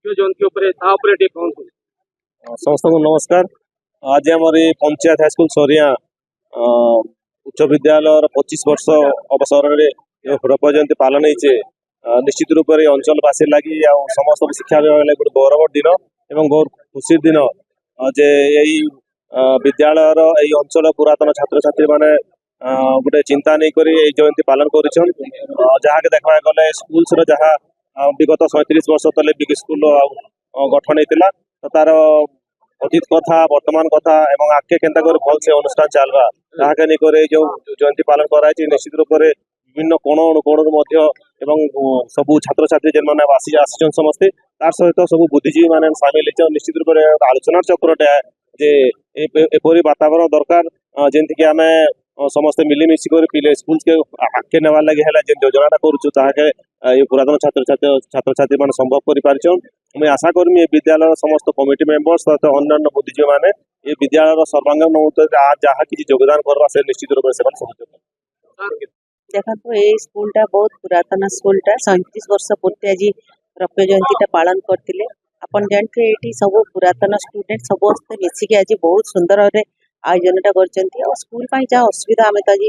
जयंती उपरे कहतु। समस्त को नमस्कार। आज आम पंचायत हाईस्कल सरिया उच्च विद्यालय 25 वर्ष अवसर में रौप्य जयंती पालन होइछे। निश्चित रूप से अंचलवासी लगी समस्त शिक्षा विभाग लगी गोटे गौरव दिन एवं बहुत खुशी दिन जे यही विद्यालय अंचल पुरातन छात्र छात्री माने गोटे चिंता नहीं करी जयंती पालन कर जहाँ देखा गले स्कूल जहाँ विगत 37 वर्ष तले बिग स्कूल गठन होता तो तार अतीत कथा वर्तमान कथा एवं आगे केन्ता कर भल से अनुष्ठान चलवा ताके नहीं जो जयंती पालन कराई निश्चित रूप से विभिन्न कोण अनुकोण एवं सबू छात्र छात्री जेन मैंने आसी समस्ते तार सहित सब बुद्धिजीवी मैंने सामिल हो निश्चित रूप से आलोचना चक्रटे जे एपरी वातावरण दरकार जेमती कि आम समस्ते मिलमिशी पिले स्कूल के आगे नेवार लगे है योजना करुचे पुरातन छात्र छात्री मान संभव कर मुझे आशा करमी ये विद्यालय समस्त कमिटी मेंबर्स तथा अन्य बुद्धिजीवी मैंने ये विद्यालय सर्वांगीण जहाँ किसी योगदान करवा से निश्चित रूप से सहयोग देखो ये स्कूलटा बहुत पुरातन स्कूलटा 37 वर्ष पूर्ति आज रौप्य जयंती पालन करते अपन जानते ये सब पुरातन स्टूडेंट समस्त मिसिकी आज बहुत सुंदर आयोजन कर स्कूल जहाँ असुविधा आम तो आज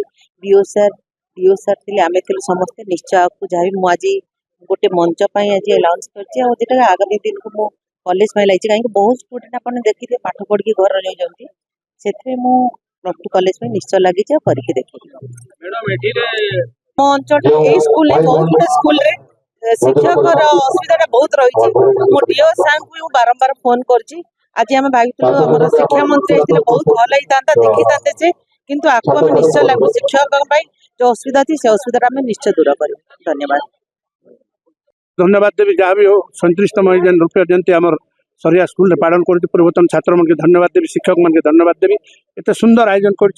डीओ सर थे आम थे समस्ते निश्चय को जहाँ भी मुझे गोटे मंच आज लॉन्च कर आगामी दिन को मु कॉलेज में लगी कहीं बहुत स्टूडेंट आप देखिए पाठ पढ़ के घर रही से मु प्लस टू कॉलेज में निश्चय लगी करके देखिए मो अंचल स्कूल बहुत गुटे स्कूल शिक्षक असुविधा बहुत रही मो डीओ साहब को बारंबार फोन कर आज आम भाई शिक्षा मंत्री बहुत भल होता देखी था से किंतु आपको आम निश्चय लगू शिक्षक जो असुविधा थी से असुविधा आम निश्चय दूर कर धन्यवाद धन्यवाद देवी जहाँ भी हो 37तम रौप्य जयंती आमर सरिया स्कूल पालन कर पूर्वतन छात्र मन के धन्यवाद देवी शिक्षक मन के धन्यवाद देवी एत सुंदर आयोजन कर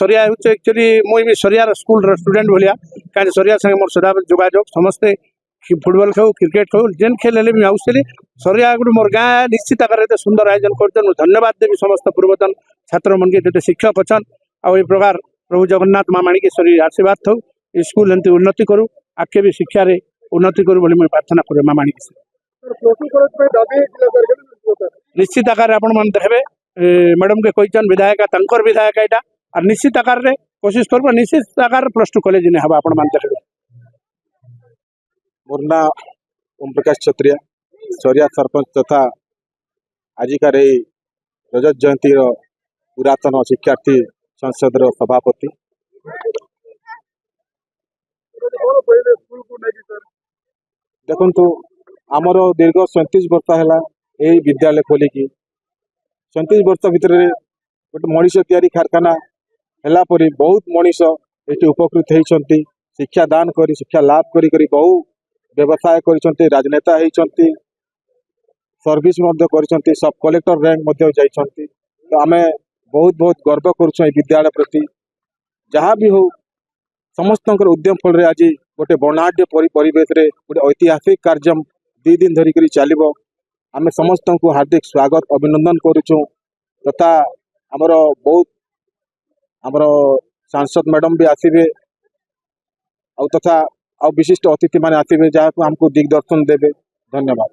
सरिया एक्चुअली मुझे सरिया स्कूल स्टूडेंट भाया कहीं सरिया संगे मोर सदा जोगाजोग समस्ते फुटबॉल खेल क्रिकेट खेल जेन खेल हेले भी आउसली सरिया गोटे मोर गाँ निश्चित आकार सुंदर आयोजन कर धन्यवाद देवी समस्त पूर्वतन छात्र मन के जो शिक्षक अच्छन आई प्रकार प्रभु जगन्नाथ माँ माणिकेश्वरी आशीर्वाद थो स्कूल एमती उन्नति करूँ आगे भी शिक्षा उन्नति करूँ बोली मुझे प्रार्थना करूँ माँ माणिकेश्वरी निश्चित आकार आपण मन देखे मैडम के कहन विधायक तंकर विधायक यहाँ और निश्चित आकार रे कोशिश करब निश्चित आकार प्लस टू कॉलेज नहीं हम आपण मान देखे मोर ना ओम प्रकाश क्षत्रिय सरिया सरपंच तथा आजिकार रजत जयंती पुरातन शिक्षार्थी संसद सभापति देखु आमर दीर्घ 37 वर्ष है यही विद्यालय खोलिकी 37 वर्ष भितर गोटे मनीष तैयारी कारखाना है बहुत मनीष ये उपकृत होती शिक्षा दान कर शिक्षा लाभ करी बहु व्यवसाय कर राजनेता होती सर्विस कर सब कलेक्टर रैंक जाइछंती तो आम बहुत बहुत गर्व करुँ विद्यालय प्रति जहाँ भी हो समस्त उद्यम फल आज गोटे वर्णाढ़ परिवेश गोटे ऐतिहासिक कार्य 2 दिन धरिक चलो आम समस्त को हार्दिक स्वागत अभिनंदन करुचु तथा आमर बहुत आमर सांसद मैडम भी आसबे तथा विशिष्ट अतिथि माने आसबे जहाँ को हमको दिग्दर्शन देवे धन्यवाद।